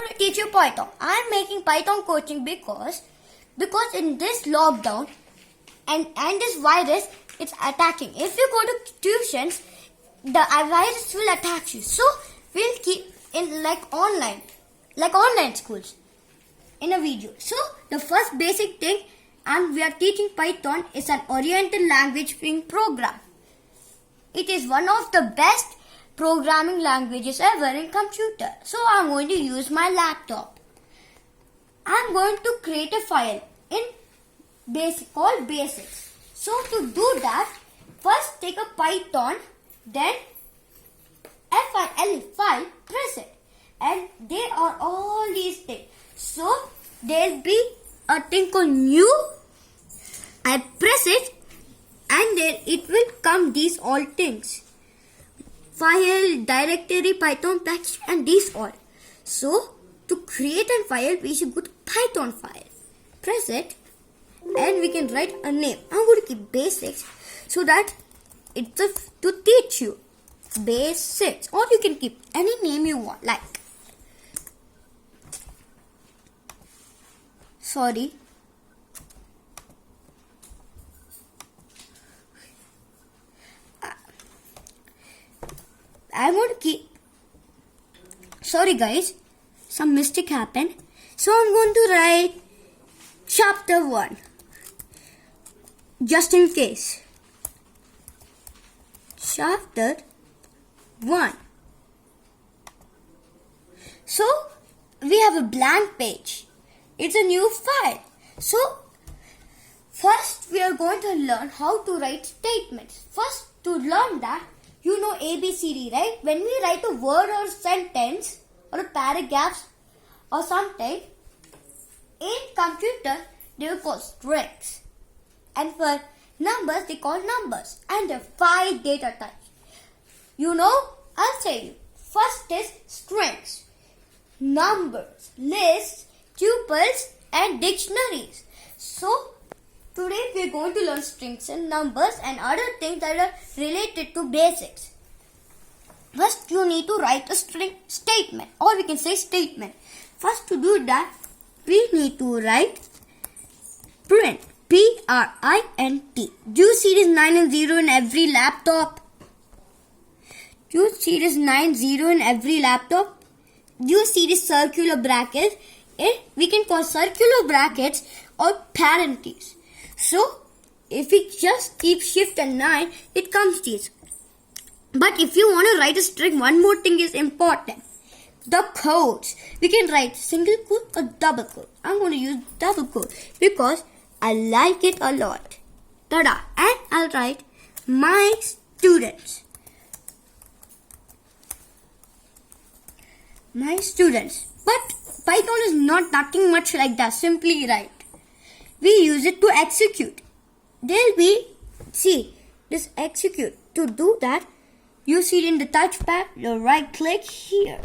going to teach you Python. I am making Python coaching because in this lockdown and this virus, it's attacking. If you go to tuitions, the virus will attack you. So we'll keep in like online schools in a video. So the first basic thing, and we are teaching Python, is an oriented language program. It is one of the best programming languages ever in computer. So I'm going to use my laptop. I'm going to create a file in called basics. So to do that, first take a Python, then file, press it, and there are all these things. So there'll be a thing called new. I press it, and then it will come these all things: file, directory, Python package, and these all. So to create a file, we should go to Python file, press it, and we can write a name. I'm going to keep basics so that it's to teach you basics, or you can keep any name you want, like I want to keep. Sorry guys, some mistake happened. So I'm going to write chapter 1, just in case. Chapter 1. So we have a blank page. It's a new file. So first we are going to learn how to write statements. First, to learn that, you know ABCD, right? When we write a word or sentence or a paragraph or something, in computer they will call strings, and for numbers they call numbers, and there are 5 data types. You know, I'll tell you. First is strings, numbers, lists, tuples, and dictionaries. So today we are going to learn strings and numbers and other things that are related to basics. First, you need to write a string statement, or we can say statement. First, to do that, we need to write print, P-R-I-N-T. Do you see this 9 and 0 in every laptop? Do you see this 9, 0 in every laptop? Do you see this circular bracket? We can call circular brackets or parentheses. So, if we just keep shift and 9, it comes this. But if you want to write a string, one more thing is important. The codes. We can write single quote or double quote. I'm going to use double quote because I like it a lot. Tada! And I'll write my students. My students. But Python is nothing much like that. Simply write. We use it to execute. There'll be, see, this execute. To do that, you see it in the touchpad, you right click here,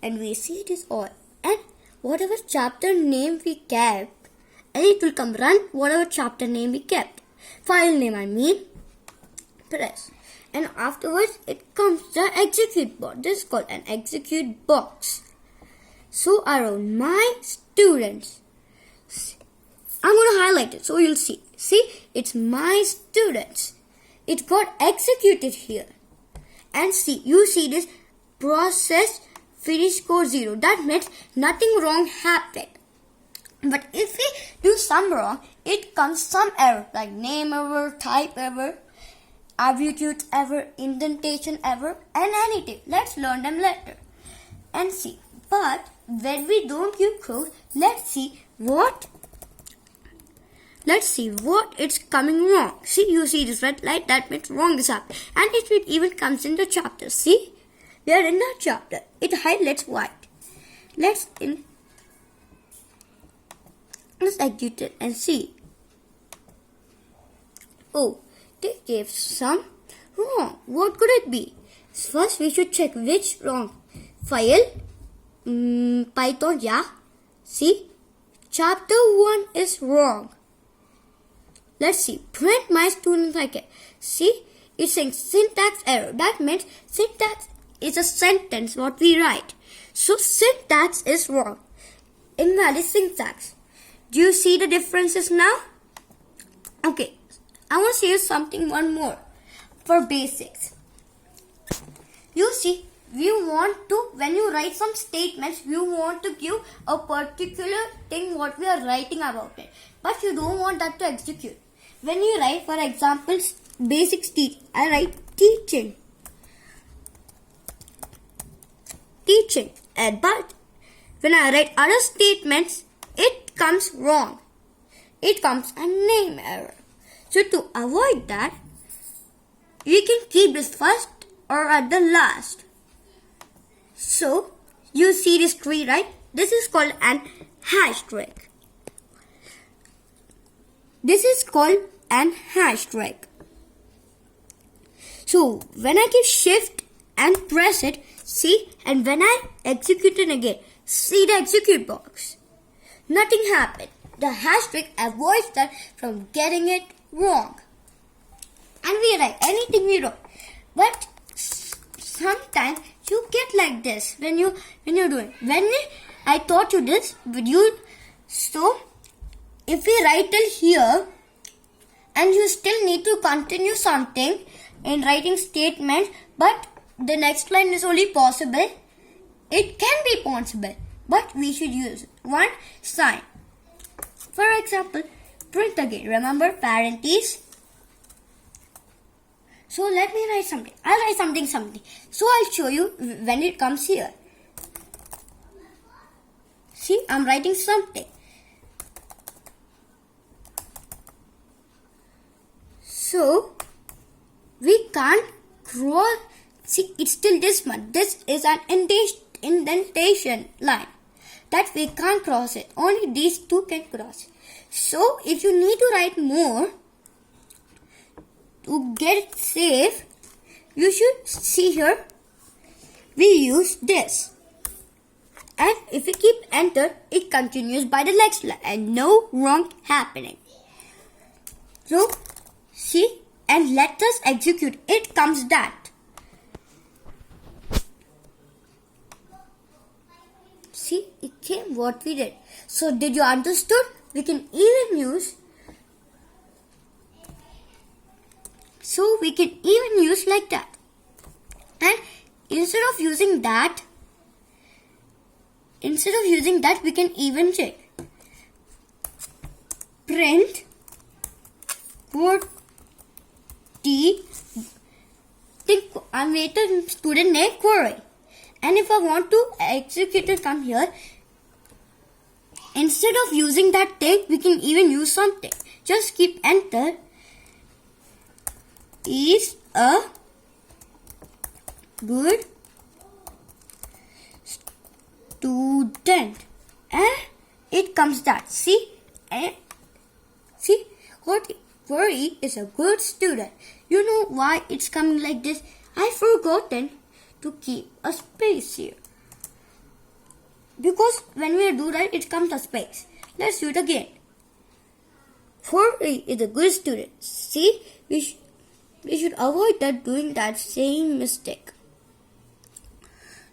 and we see this all. And whatever chapter name we kept, and it will come run whatever chapter name we kept. File name I mean, press. And afterwards it comes the execute box. This is called an execute box. So around my students, I'm going to highlight it so you'll see. See, it's my students. It got executed here. And see, you see this process finish score 0. That means nothing wrong happened. But if we do some wrong, it comes some error like name error, type error, abbreviate error, indentation error, and anything. Let's learn them later and see. But when we don't use code, let's see what it's coming wrong. See, you see this red light, that means wrong is happening. And it even comes in the chapter. See, we are in a chapter. It highlights white. Let's execute it and see. Oh, they gave some wrong. What could it be? First, we should check which wrong. File, Python, yeah. See, chapter 1 is wrong. Let's see. Print my students like it. See, it's saying syntax error. That means syntax is a sentence what we write. So syntax is wrong. Invalid syntax. Do you see the differences now? Okay, I want to say something one more for basics. You see, when you write some statements, you want to give a particular thing what we are writing about it. But you don't want that to execute. When you write, for example, basics teach, I write teaching. Teaching. But when I write other statements, it comes wrong. It comes a name error. So to avoid that, we can keep this first or at the last. So you see this tree, right? This is called an hash trig. This is called an hash trig. So when I give shift and press it, see, and when I execute it again, see the execute box. Nothing happened. The hash trig avoids that from getting it wrong. And we write anything we wrote. But sometimes you get like this when you're doing. When I taught you this video, so if we write till here and you still need to continue something in writing statement, but the next line is only possible, it can be possible, but we should use one sign. For example, print again. Remember parentheses. So let me write something. I'll write something. So I'll show you when it comes here. See, I'm writing something. So we can't draw. See, it's still this much. This is an indentation line that we can't cross it. Only these two can cross it. So if you need to write more to get it safe, you should see here we use this. And if we keep enter, it continues by the next line and no wrong happening. So see, and let us execute. It comes that. See, it came what we did. So did you understood? We can even use. So we can even use like that. And instead of using that, we can even check. Print I'm waiting student name query. And if I want to execute it, come here. Instead of using that thing, we can even use something. Just keep enter. Is a good student. And it comes that. See? See? What Worry is a good student. You know why it's coming like this? I forgotten to keep a space here. Because when we do that, it comes a space. Let's do it again. Worry is a good student. See? We should avoid doing that same mistake.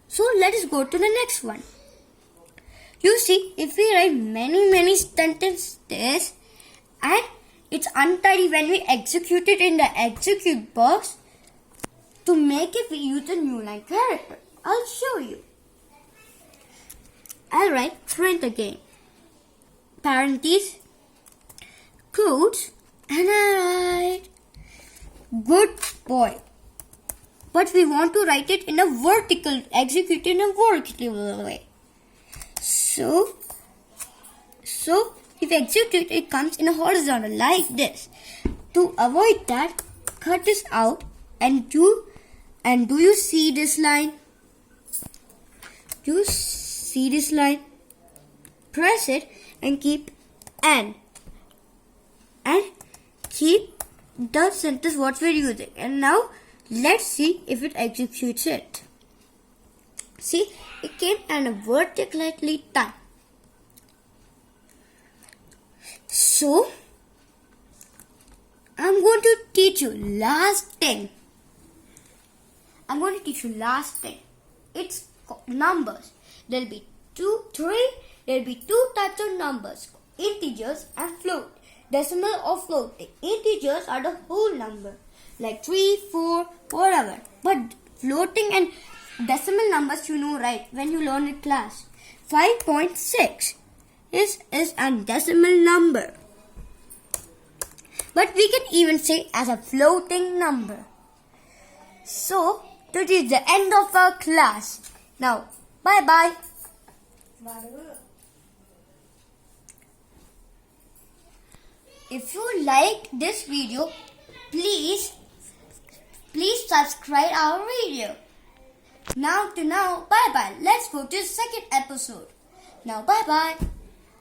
So let us go to the next one. You see, if we write many sentences and it's untidy when we execute it in the execute box, to make it we use a new line character. I'll show you. I'll write print again. Parentheses, quotes, and I write good boy. But we want to write it in a vertical, execute in a vertical way. So if execute, it comes in a horizontal like this. To avoid that, cut this out and do you see this line? You see this line? Press it and keep N. And keep the sentence what we're using. And now let's see if it executes it. See, it came and a vertically time. So, I'm going to teach you last thing. It's numbers. there'll be there'll be two types of numbers, integers and float. Decimal or floating. Integers are the whole number, like 3, 4, whatever. But floating and decimal numbers you know right when you learn in class. 5.6 is a decimal number. But we can even say as a floating number. So, that is the end of our class. Now, bye-bye. If you like this video, please subscribe our video. Now, bye-bye. Let's go to the second episode. Now, bye-bye.